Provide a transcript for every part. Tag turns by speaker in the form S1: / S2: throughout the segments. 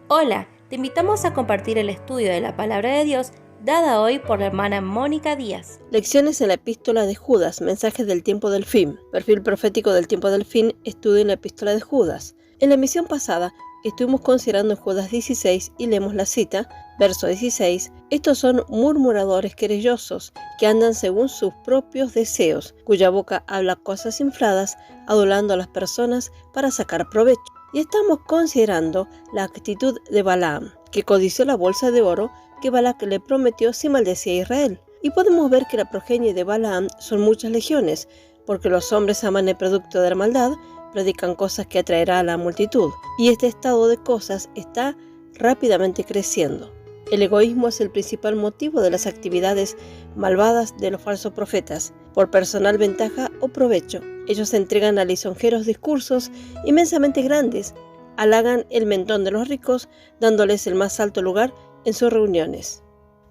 S1: Hola, te invitamos a compartir el estudio de la Palabra de Dios dada hoy por la hermana Mónica Díaz.
S2: Lecciones en la Epístola de Judas, mensajes del tiempo del fin. Perfil profético del tiempo del fin, estudio en la Epístola de Judas. En la emisión pasada estuvimos considerando Judas 16 y leemos la cita, verso 16. Estos son murmuradores querellosos, que andan según sus propios deseos, cuya boca habla cosas infladas, adulando a las personas para sacar provecho. Y estamos considerando la actitud de Balaam, que codició la bolsa de oro que Balac le prometió si maldecía a Israel. Y podemos ver que la progenie de Balaam son muchas legiones, porque los hombres aman el producto de la maldad, predican cosas que atraerá a la multitud, y este estado de cosas está rápidamente creciendo. El egoísmo es el principal motivo de las actividades malvadas de los falsos profetas, por personal ventaja o provecho. Ellos entregan a lisonjeros discursos inmensamente grandes, halagan el mentón de los ricos, dándoles el más alto lugar en sus reuniones.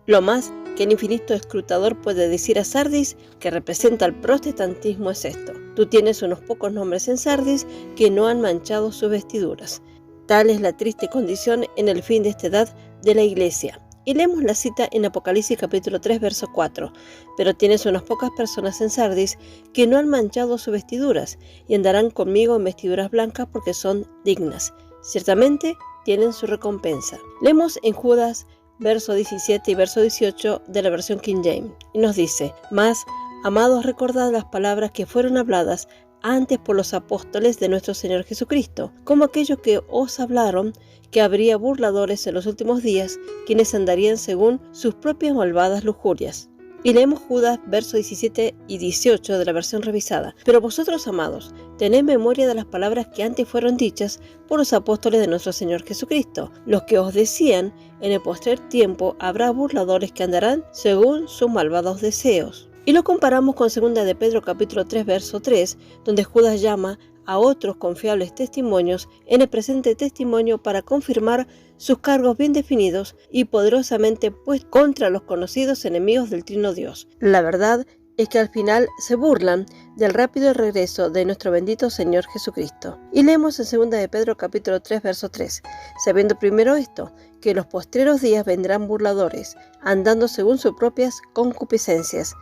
S2: Lo más que el infinito escrutador puede decir a Sardis, que representa el protestantismo, es esto: tú tienes unos pocos nombres en Sardis que no han manchado sus vestiduras. Tal es la triste condición en el fin de esta edad de la iglesia. Y leemos la cita en Apocalipsis capítulo 3, verso 4. Pero tienes unas pocas personas en Sardis que no han manchado sus vestiduras, y andarán conmigo en vestiduras blancas porque son dignas. Ciertamente tienen su recompensa. Leemos en Judas, verso 17 y verso 18 de la versión King James, y nos dice: Mas, amados, recordad las palabras que fueron habladas antes por los apóstoles de nuestro Señor Jesucristo, como aquellos que os hablaron, que habría burladores en los últimos días, quienes andarían según sus propias malvadas lujurias. Y leemos Judas, versos 17 y 18 de la versión revisada. Pero vosotros, amados, tened memoria de las palabras que antes fueron dichas por los apóstoles de nuestro Señor Jesucristo, los que os decían: en el postrer tiempo habrá burladores que andarán según sus malvados deseos. Y lo comparamos con 2 de Pedro capítulo 3, verso 3, donde Judas llama a otros confiables testimonios en el presente testimonio para confirmar sus cargos bien definidos y poderosamente puestos contra los conocidos enemigos del Trino Dios. La verdad es que al final se burlan del rápido regreso de nuestro bendito Señor Jesucristo. Y leemos en 2 de Pedro capítulo 3, verso 3, sabiendo primero esto, que en los postreros días vendrán burladores, andando según sus propias concupiscencias.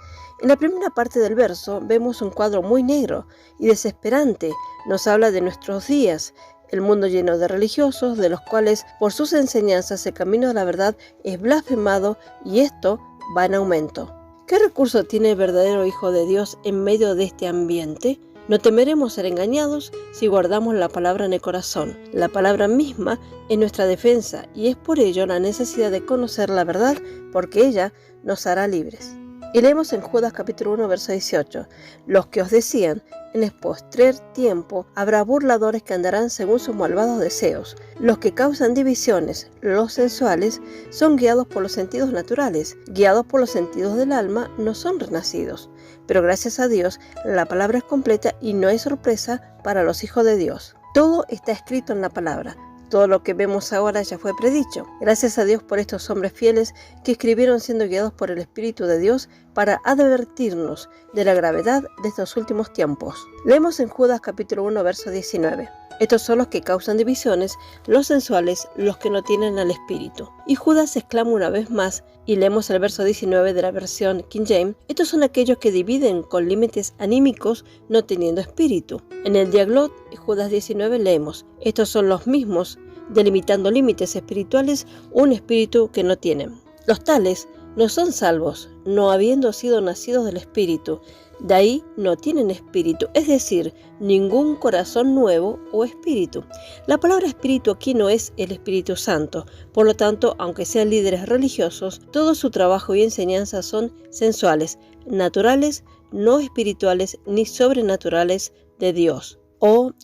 S2: En la primera parte del verso vemos un cuadro muy negro y desesperante. Nos habla de nuestros días, el mundo lleno de religiosos, de los cuales por sus enseñanzas el camino de la verdad es blasfemado, y esto va en aumento. ¿Qué recurso tiene el verdadero Hijo de Dios en medio de este ambiente? No temeremos ser engañados si guardamos la palabra en el corazón. La palabra misma es nuestra defensa, y es por ello la necesidad de conocer la verdad, porque ella nos hará libres. Y leemos en Judas capítulo 1, verso 18. Los que os decían: en el postrer tiempo habrá burladores que andarán según sus malvados deseos. Los que causan divisiones, los sensuales, son guiados por los sentidos naturales. Guiados por los sentidos del alma, no son renacidos. Pero gracias a Dios, la palabra es completa y no hay sorpresa para los hijos de Dios. Todo está escrito en la palabra. Todo lo que vemos ahora ya fue predicho. Gracias a Dios por estos hombres fieles que escribieron siendo guiados por el Espíritu de Dios para advertirnos de la gravedad de estos últimos tiempos. Leemos en Judas capítulo 1, verso 19. Estos son los que causan divisiones, los sensuales, los que no tienen al Espíritu. Y Judas exclama una vez más, y leemos el verso 19 de la versión King James: estos son aquellos que dividen con límites anímicos, no teniendo espíritu. En el Diaglot, Judas 19, leemos: estos son los mismos, delimitando límites espirituales, un espíritu que no tienen. Los tales no son salvos, no habiendo sido nacidos del Espíritu. De ahí no tienen espíritu, es decir, ningún corazón nuevo o espíritu. La palabra espíritu aquí no es el Espíritu Santo. Por lo tanto, aunque sean líderes religiosos, todo su trabajo y enseñanza son sensuales, naturales, no espirituales ni sobrenaturales de Dios.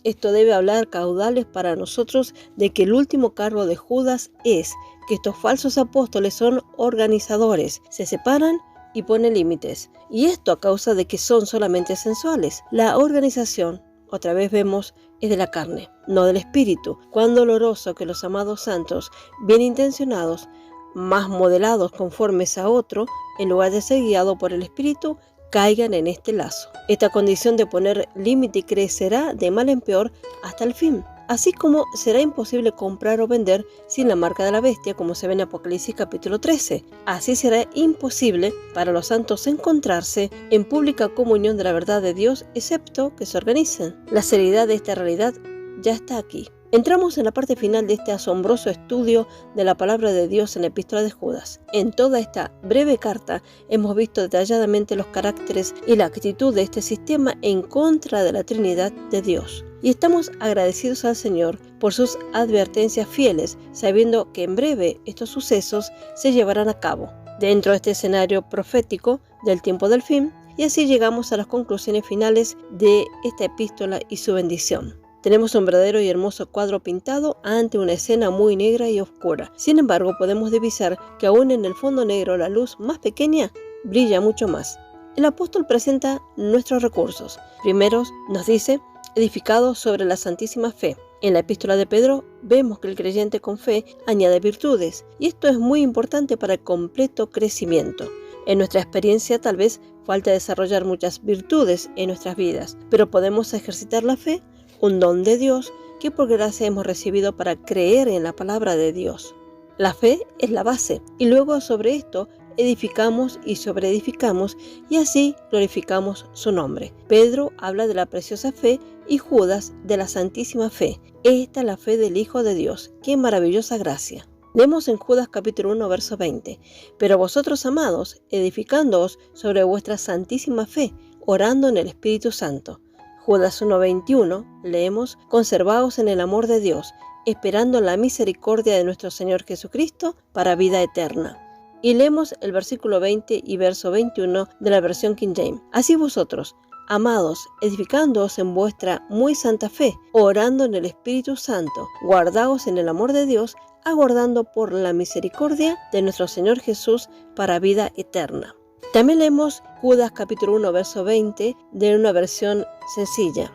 S2: Esto debe hablar caudales para nosotros de que el último cargo de Judas es que estos falsos apóstoles son organizadores, se separan y ponen límites, y esto a causa de que son solamente sensuales. La organización, otra vez vemos, es de la carne, no del espíritu. Cuán doloroso que los amados santos, bien intencionados, más modelados conformes a otro, en lugar de ser guiados por el espíritu, caigan en este lazo. Esta condición de poner límite crecerá de mal en peor hasta el fin. Así como será imposible comprar o vender sin la marca de la bestia, como se ve en Apocalipsis capítulo 13. Así será imposible para los santos encontrarse en pública comunión de la verdad de Dios, excepto que se organicen. La seriedad de esta realidad ya está aquí. Entramos en la parte final de este asombroso estudio de la palabra de Dios en la epístola de Judas. En toda esta breve carta hemos visto detalladamente los caracteres y la actitud de este sistema en contra de la Trinidad de Dios. Y estamos agradecidos al Señor por sus advertencias fieles, sabiendo que en breve estos sucesos se llevarán a cabo dentro de este escenario profético del tiempo del fin, y así llegamos a las conclusiones finales de esta epístola y su bendición. Tenemos un verdadero y hermoso cuadro pintado ante una escena muy negra y oscura. Sin embargo, podemos divisar que aún en el fondo negro la luz más pequeña brilla mucho más. El apóstol presenta nuestros recursos. Primero nos dice, edificado sobre la santísima fe. En la epístola de Pedro vemos que el creyente con fe añade virtudes, y esto es muy importante para el completo crecimiento. En nuestra experiencia tal vez falta desarrollar muchas virtudes en nuestras vidas, pero podemos ejercitar la fe, un don de Dios que por gracia hemos recibido para creer en la palabra de Dios. La fe es la base, y luego sobre esto edificamos y sobreedificamos, y así glorificamos su nombre. Pedro habla de la preciosa fe y Judas de la santísima fe. Esta es la fe del Hijo de Dios. ¡Qué maravillosa gracia! Leemos en Judas capítulo 1, verso 20. Pero vosotros, amados, edificándoos sobre vuestra santísima fe, orando en el Espíritu Santo. Judas 1:21 leemos, conservaos en el amor de Dios, esperando la misericordia de nuestro Señor Jesucristo para vida eterna. Y leemos el versículo 20 y verso 21 de la versión King James. Así vosotros, amados, edificándoos en vuestra muy santa fe, orando en el Espíritu Santo, guardaos en el amor de Dios, aguardando por la misericordia de nuestro Señor Jesús para vida eterna. También leemos Judas capítulo 1, verso 20 de una versión sencilla.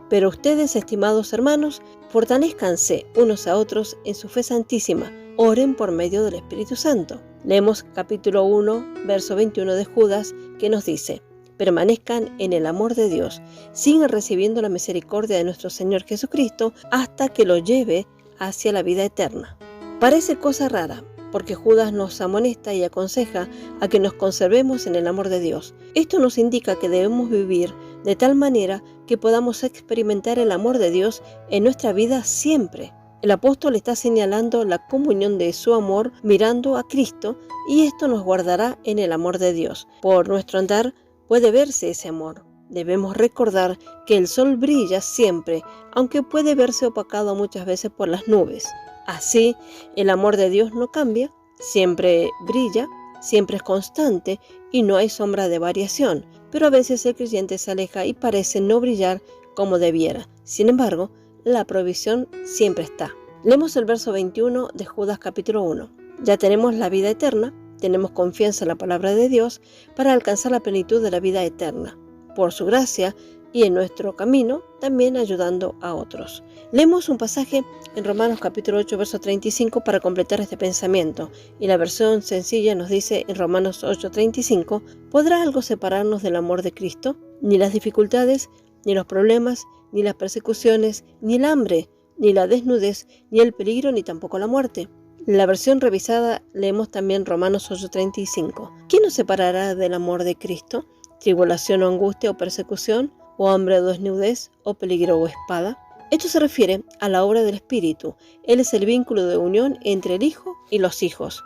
S2: Pero ustedes, estimados hermanos, fortalezcanse unos a otros en su fe santísima, oren por medio del Espíritu Santo. Leemos capítulo 1, verso 21 de Judas, que nos dice, permanezcan en el amor de Dios, sigan recibiendo la misericordia de nuestro Señor Jesucristo hasta que lo lleve hacia la vida eterna. Parece cosa rara, porque Judas nos amonesta y aconseja a que nos conservemos en el amor de Dios. Esto nos indica que debemos vivir de tal manera que podamos experimentar el amor de Dios en nuestra vida siempre. El apóstol está señalando la comunión de su amor mirando a Cristo, y esto nos guardará en el amor de Dios. Por nuestro andar puede verse ese amor. Debemos recordar que el sol brilla siempre, aunque puede verse opacado muchas veces por las nubes. Así, el amor de Dios no cambia, siempre brilla, siempre es constante y no hay sombra de variación, pero a veces el creyente se aleja y parece no brillar como debiera. Sin embargo, la provisión siempre está. Leemos el verso 21 de Judas capítulo 1. Ya tenemos la vida eterna, tenemos confianza en la palabra de Dios para alcanzar la plenitud de la vida eterna, por su gracia y en nuestro camino también ayudando a otros. Leemos un pasaje en Romanos capítulo 8, verso 35 para completar este pensamiento, y la versión sencilla nos dice en Romanos 8:35, ¿podrá algo separarnos del amor de Cristo? Ni las dificultades, ni los problemas, ni las persecuciones, ni el hambre, ni la desnudez, ni el peligro, ni tampoco la muerte. En la versión revisada leemos también Romanos 8:35. ¿Quién nos separará del amor de Cristo? ¿Tribulación o angustia o persecución? ¿O hambre o desnudez? ¿O peligro o espada? Esto se refiere a la obra del Espíritu. Él es el vínculo de unión entre el Hijo y los hijos.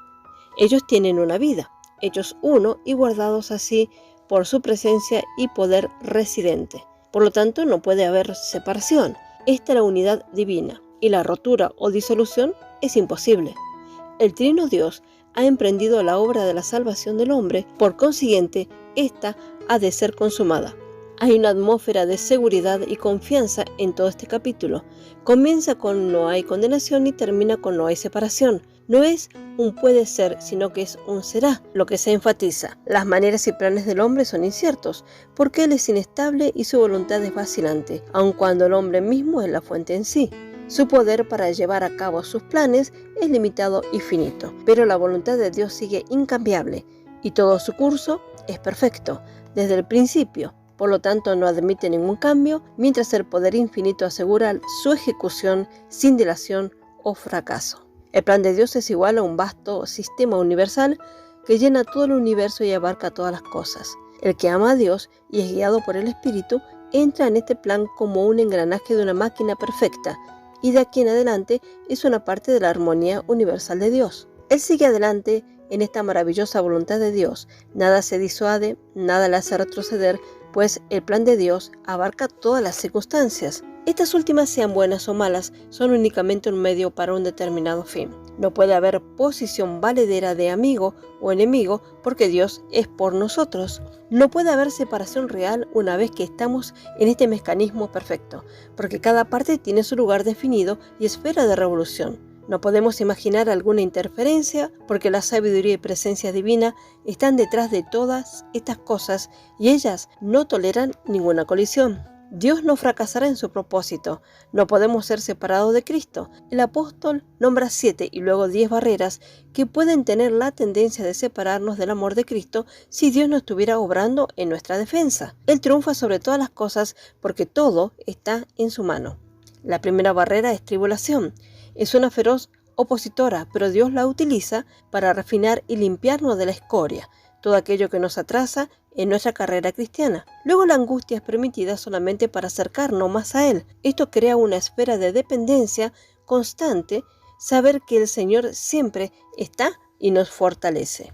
S2: Ellos tienen una vida, hechos uno y guardados así por su presencia y poder residente. Por lo tanto, no puede haber separación. Esta es la unidad divina, y la rotura o disolución es imposible. El Trino Dios ha emprendido la obra de la salvación del hombre, por consiguiente, esta ha de ser consumada. Hay una atmósfera de seguridad y confianza en todo este capítulo. Comienza con no hay condenación y termina con no hay separación. No es un puede ser, sino que es un será, lo que se enfatiza. Las maneras y planes del hombre son inciertos, porque él es inestable y su voluntad es vacilante, aun cuando el hombre mismo es la fuente en sí. Su poder para llevar a cabo sus planes es limitado y finito, pero la voluntad de Dios sigue incambiable, y todo su curso es perfecto, desde el principio. por lo tanto no admite ningún cambio, mientras el poder infinito asegura su ejecución sin dilación o fracaso. El plan de Dios es igual a un vasto sistema universal que llena todo el universo y abarca todas las cosas. El que ama a Dios y es guiado por el Espíritu entra en este plan como un engranaje de una máquina perfecta, y de aquí en adelante es una parte de la armonía universal de Dios. Él sigue adelante en esta maravillosa voluntad de Dios. Nada se disuade, nada le hace retroceder, pues el plan de Dios abarca todas las circunstancias. Estas últimas, sean buenas o malas, son únicamente un medio para un determinado fin. No puede haber posición valedera de amigo o enemigo porque Dios es por nosotros. No puede haber separación real una vez que estamos en este mecanismo perfecto, porque cada parte tiene su lugar definido y esfera de revolución. No podemos imaginar alguna interferencia porque la sabiduría y presencia divina están detrás de todas estas cosas y ellas no toleran ninguna colisión. Dios no fracasará en su propósito. No podemos ser separados de Cristo. El apóstol nombra 7 y luego 10 barreras que pueden tener la tendencia de separarnos del amor de Cristo si Dios no estuviera obrando en nuestra defensa. Él triunfa sobre todas las cosas porque todo está en su mano. La primera barrera es tribulación. Es una feroz opositora, pero Dios la utiliza para refinar y limpiarnos de la escoria, todo aquello que nos atrasa en nuestra carrera cristiana. Luego la angustia es permitida solamente para acercarnos más a Él. Esto crea una esfera de dependencia constante, saber que el Señor siempre está y nos fortalece.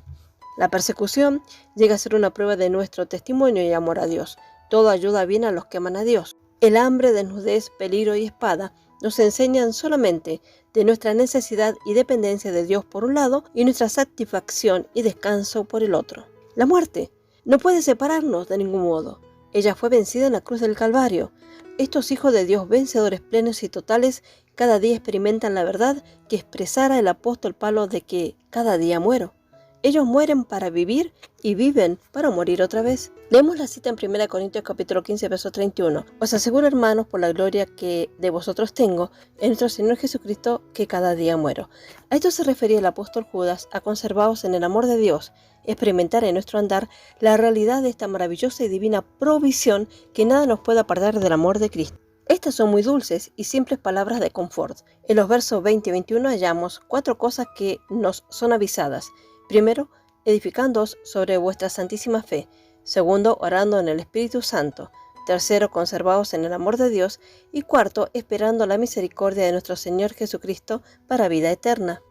S2: La persecución llega a ser una prueba de nuestro testimonio y amor a Dios. Todo ayuda bien a los que aman a Dios. El hambre, desnudez, peligro y espada nos enseñan solamente de nuestra necesidad y dependencia de Dios por un lado y nuestra satisfacción y descanso por el otro. La muerte no puede separarnos de ningún modo. Ella fue vencida en la cruz del Calvario. Estos hijos de Dios, vencedores plenos y totales, cada día experimentan la verdad que expresara el apóstol Pablo de que cada día muero. Ellos mueren para vivir y viven para morir otra vez. Leemos la cita en 1 Corintios capítulo 15, verso 31. Os aseguro, hermanos, por la gloria que de vosotros tengo, en nuestro Señor Jesucristo, que cada día muero. A esto se refería el apóstol Judas, a conservados en el amor de Dios, experimentar en nuestro andar la realidad de esta maravillosa y divina provisión que nada nos puede apartar del amor de Cristo. Estas son muy dulces y simples palabras de confort. En los versos 20 y 21 hallamos 4 cosas que nos son avisadas. Primero, edificándoos sobre vuestra santísima fe. Segundo, orando en el Espíritu Santo. Tercero, conservaos en el amor de Dios. Y cuarto, esperando la misericordia de nuestro Señor Jesucristo para vida eterna.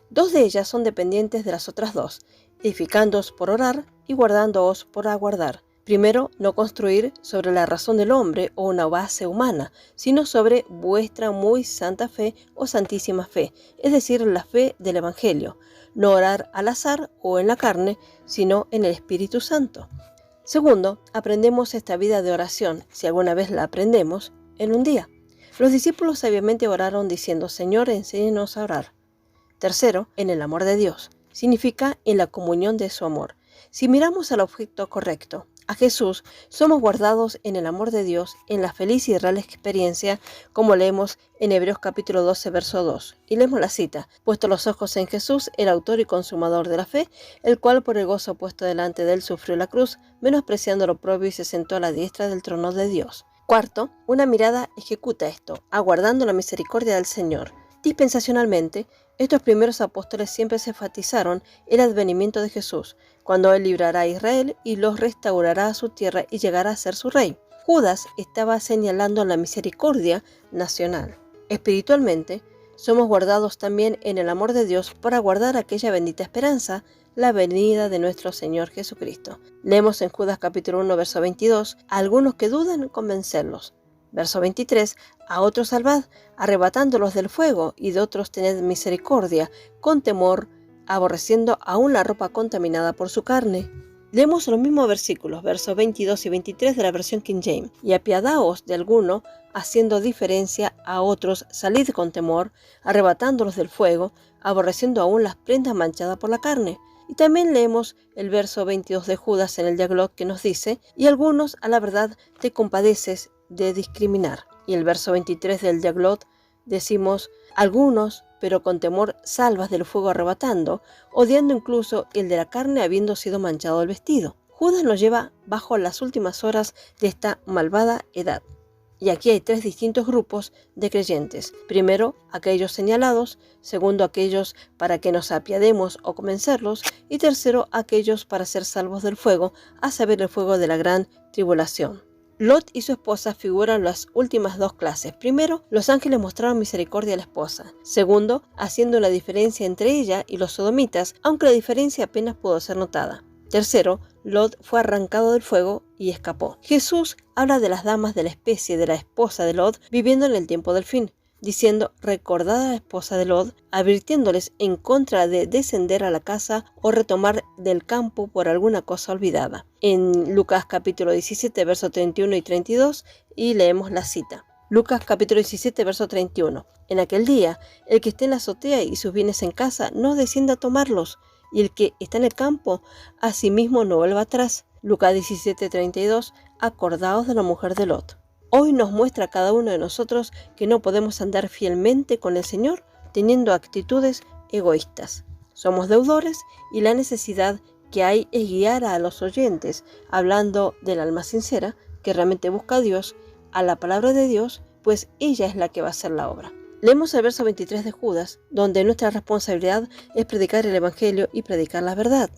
S2: 2 de ellas son dependientes de las otras 2, edificándoos por orar y guardándoos por aguardar. Primero, no construir sobre la razón del hombre o una base humana, sino sobre vuestra muy santa fe o santísima fe, es decir, la fe del Evangelio. No orar al azar o en la carne, sino en el Espíritu Santo. Segundo, aprendemos esta vida de oración, si alguna vez la aprendemos, en un día. Los discípulos sabiamente oraron diciendo: Señor, enséñanos a orar. Tercero, en el amor de Dios. Significa en la comunión de su amor. Si miramos al objeto correcto, a Jesús, somos guardados en el amor de Dios, en la feliz y real experiencia, como leemos en Hebreos capítulo 12, verso 2. Y leemos la cita: puesto los ojos en Jesús, el autor y consumador de la fe, el cual por el gozo puesto delante de él sufrió la cruz, menospreciando lo oprobio y se sentó a la diestra del trono de Dios. Cuarto, una mirada ejecuta esto, aguardando la misericordia del Señor. Dispensacionalmente, estos primeros apóstoles siempre se enfatizaron el advenimiento de Jesús, cuando Él librará a Israel y los restaurará a su tierra y llegará a ser su rey. Judas estaba señalando la misericordia nacional. Espiritualmente, somos guardados también en el amor de Dios para guardar aquella bendita esperanza, la venida de nuestro Señor Jesucristo. Leemos en Judas capítulo 1, verso 22, a algunos que dudan, convencerlos. Verso 23, a otros salvad, arrebatándolos del fuego, y de otros tened misericordia, con temor, aborreciendo aún la ropa contaminada por su carne. Leemos los mismos versículos, versos 22 y 23 de la versión King James. Y apiadaos de alguno, haciendo diferencia a otros, salid con temor, arrebatándolos del fuego, aborreciendo aún las prendas manchadas por la carne. Y también leemos el verso 22 de Judas en el Diaglot que nos dice: y algunos a la verdad te compadeces de discriminar. Y el verso 23 del Diaglot decimos: algunos, pero con temor salvas del fuego arrebatando, odiando incluso el de la carne habiendo sido manchado el vestido. Judas nos lleva bajo las últimas horas de esta malvada edad. Y aquí hay 3 distintos grupos de creyentes. Primero, aquellos señalados. Segundo, aquellos para que nos apiademos o convencerlos. Y tercero, aquellos para ser salvos del fuego, a saber, el fuego de la gran tribulación. Lot y su esposa figuran las últimas 2 clases. Primero, los ángeles mostraron misericordia a la esposa. Segundo, haciendo una diferencia entre ella y los sodomitas, aunque la diferencia apenas pudo ser notada. Tercero, Lot fue arrancado del fuego y escapó. Jesús habla de las damas de la especie de la esposa de Lot viviendo en el tiempo del fin, diciendo: recordad a la esposa de Lot, advirtiéndoles en contra de descender a la casa o retomar del campo por alguna cosa olvidada. En Lucas capítulo 17, versos 31 y 32, y leemos la cita. Lucas capítulo 17, verso 31. En aquel día, el que esté en la azotea y sus bienes en casa, no descienda a tomarlos, y el que está en el campo, asimismo no vuelva atrás. Lucas 17, 32. Acordaos de la mujer de Lot. Hoy nos muestra a cada uno de nosotros que no podemos andar fielmente con el Señor teniendo actitudes egoístas. Somos deudores y la necesidad que hay es guiar a los oyentes, hablando del alma sincera que realmente busca a Dios, a la palabra de Dios, pues ella es la que va a hacer la obra. Leemos el verso 23 de Judas, donde nuestra responsabilidad es predicar el Evangelio y predicar la verdad.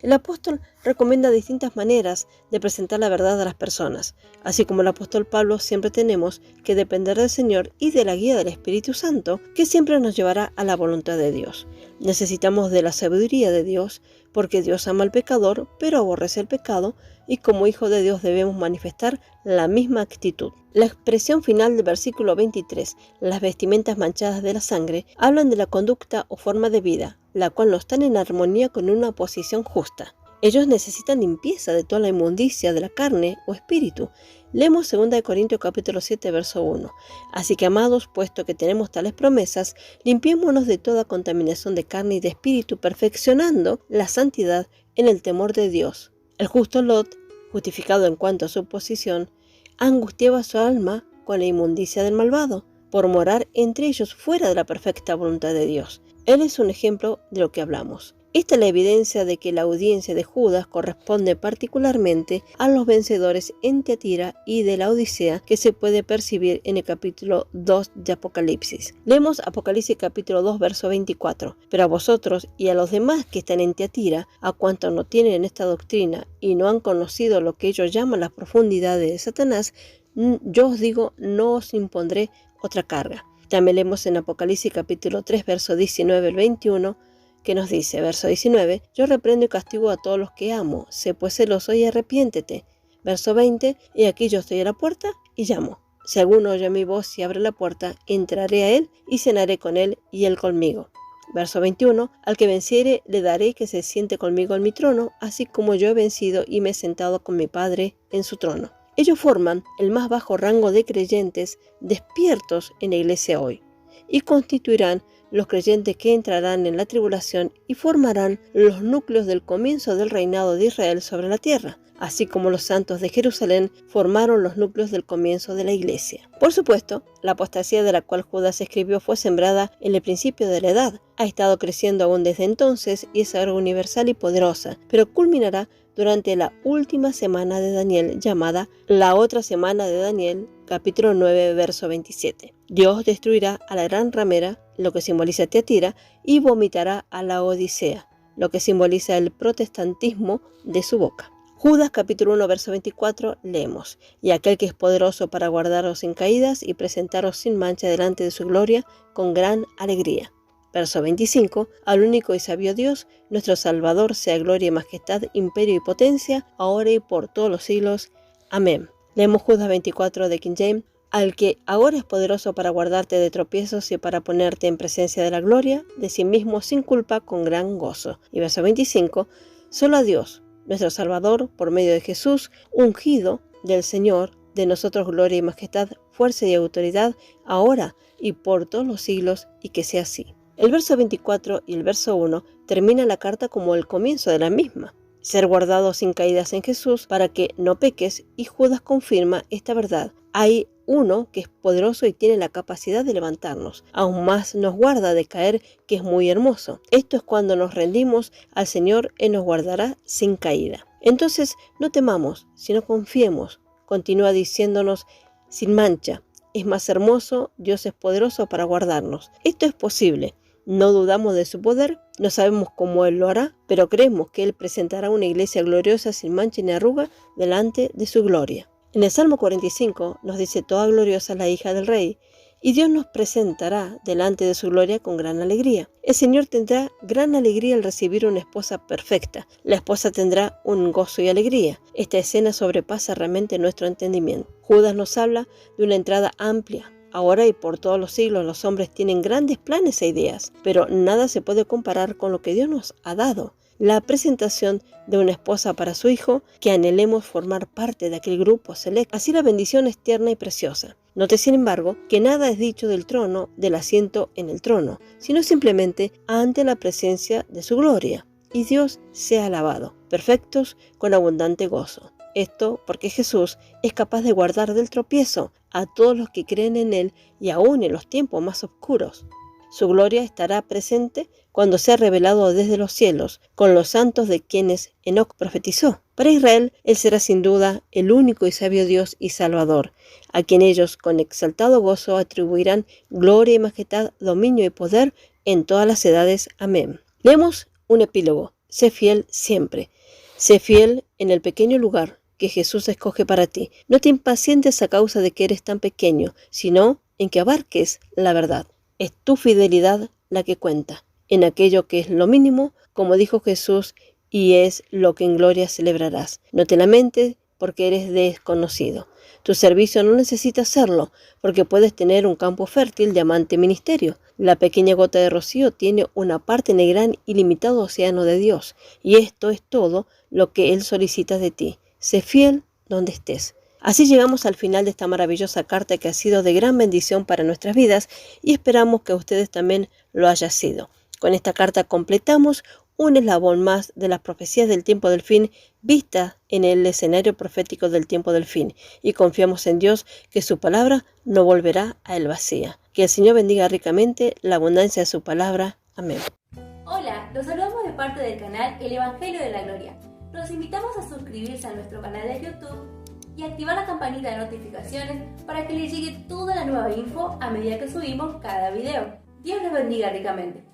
S2: El apóstol recomienda distintas maneras de presentar la verdad a las personas. Así como el apóstol Pablo, siempre tenemos que depender del Señor y de la guía del Espíritu Santo, que siempre nos llevará a la voluntad de Dios. Necesitamos de la sabiduría de Dios, porque Dios ama al pecador, pero aborrece el pecado, y como hijos de Dios debemos manifestar la misma actitud. La expresión final del versículo 23, las vestimentas manchadas de la sangre, hablan de la conducta o forma de vida, la cual no está en armonía con una posición justa. Ellos necesitan limpieza de toda la inmundicia de la carne o espíritu. Leemos 2 Corintios capítulo 7, verso 1. Así que, amados, puesto que tenemos tales promesas, limpiémonos de toda contaminación de carne y de espíritu, perfeccionando la santidad en el temor de Dios. El justo Lot, justificado en cuanto a su posición, angustiaba su alma con la inmundicia del malvado, por morar entre ellos fuera de la perfecta voluntad de Dios. Él es un ejemplo de lo que hablamos. Esta es la evidencia de que la audiencia de Judas corresponde particularmente a los vencedores en Tiatira y de la Odisea, que se puede percibir en el capítulo 2 de Apocalipsis. Leemos Apocalipsis capítulo 2, verso 24. Pero a vosotros y a los demás que están en Tiatira, a cuantos no tienen esta doctrina y no han conocido lo que ellos llaman las profundidades de Satanás, yo os digo, no os impondré otra carga. También leemos en Apocalipsis capítulo 3, verso 19 al 21, que nos dice, verso 19, yo reprendo y castigo a todos los que amo, sé pues celoso y arrepiéntete. Verso 20, y aquí yo estoy a la puerta y llamo. Si alguno oye mi voz y abre la puerta, entraré a él y cenaré con él y él conmigo. Verso 21, al que venciere le daré que se siente conmigo en mi trono, así como yo he vencido y me he sentado con mi Padre en su trono. Ellos forman el más bajo rango de creyentes despiertos en la iglesia hoy y constituirán los creyentes que entrarán en la tribulación y formarán los núcleos del comienzo del reinado de Israel sobre la tierra, así como los santos de Jerusalén formaron los núcleos del comienzo de la iglesia. Por supuesto, la apostasía de la cual Judas escribió fue sembrada en el principio de la edad, ha estado creciendo aún desde entonces y es ahora universal y poderosa, pero culminará durante la última semana de Daniel, llamada la otra semana de Daniel, capítulo 9, verso 27. Dios destruirá a la gran ramera, lo que simboliza Tiatira, y vomitará a la Odisea, lo que simboliza el protestantismo de su boca. Judas capítulo 1, verso 24, leemos, y aquel que es poderoso para guardaros sin caídas y presentaros sin mancha delante de su gloria con gran alegría. Verso 25, al único y sabio Dios, nuestro Salvador, sea gloria y majestad, imperio y potencia, ahora y por todos los siglos. Amén. Leemos Judas 24 de King James, al que ahora es poderoso para guardarte de tropiezos y para ponerte en presencia de la gloria, de sí mismo sin culpa, con gran gozo. Y verso 25, solo a Dios, nuestro Salvador, por medio de Jesús, ungido del Señor, de nosotros gloria y majestad, fuerza y autoridad, ahora y por todos los siglos, y que sea así. El verso 24 y el verso 1 termina la carta como el comienzo de la misma. Ser guardado sin caídas en Jesús para que no peques, y Judas confirma esta verdad. Hay uno que es poderoso y tiene la capacidad de levantarnos. Aún más nos guarda de caer, que es muy hermoso. Esto es cuando nos rendimos al Señor, Él nos guardará sin caída. Entonces no temamos, sino confiemos. Continúa diciéndonos, sin mancha, es más hermoso, Dios es poderoso para guardarnos. Esto es posible. No dudamos de su poder, no sabemos cómo Él lo hará, pero creemos que Él presentará una iglesia gloriosa sin mancha ni arruga delante de su gloria. En el Salmo 45 nos dice, toda gloriosa la hija del rey, y Dios nos presentará delante de su gloria con gran alegría. El Señor tendrá gran alegría al recibir una esposa perfecta. La esposa tendrá un gozo y alegría. Esta escena sobrepasa realmente nuestro entendimiento. Judas nos habla de una entrada amplia. Ahora y por todos los siglos los hombres tienen grandes planes e ideas, pero nada se puede comparar con lo que Dios nos ha dado. La presentación de una esposa para su hijo, que anhelemos formar parte de aquel grupo selecto. Así la bendición es tierna y preciosa. Note, sin embargo, que nada es dicho del trono, del asiento en el trono, sino simplemente ante la presencia de su gloria. Y Dios sea alabado, perfectos con abundante gozo. Esto porque Jesús es capaz de guardar del tropiezo a todos los que creen en Él y aún en los tiempos más oscuros. Su gloria estará presente cuando sea revelado desde los cielos, con los santos de quienes Enoc profetizó. Para Israel, Él será sin duda el único y sabio Dios y Salvador, a quien ellos con exaltado gozo atribuirán gloria y majestad, dominio y poder en todas las edades. Amén. Leemos un epílogo. Sé fiel siempre. Sé fiel en el pequeño lugar que Jesús escoge para ti. No te impacientes a causa de que eres tan pequeño, sino en que abarques la verdad. Es tu fidelidad la que cuenta, en aquello que es lo mínimo, como dijo Jesús, y es lo que en gloria celebrarás. No te lamentes porque eres desconocido. Tu servicio no necesita serlo, porque puedes tener un campo fértil de amante ministerio. La pequeña gota de rocío tiene una parte en el gran ilimitado océano de Dios, y esto es todo lo que Él solicita de ti. Sé fiel donde estés. Así llegamos al final de esta maravillosa carta que ha sido de gran bendición para nuestras vidas y esperamos que ustedes también lo haya sido. Con esta carta completamos un eslabón más de las profecías del tiempo del fin vistas en el escenario profético del tiempo del fin y confiamos en Dios que su palabra no volverá a él vacía. Que el Señor bendiga ricamente la abundancia de su palabra. Amén.
S1: Hola, los saludamos de parte del canal El Evangelio de la Gloria. Los invitamos a suscribirse a nuestro canal de YouTube y activar la campanita de notificaciones para que les llegue toda la nueva info a medida que subimos cada video. Dios les bendiga ricamente.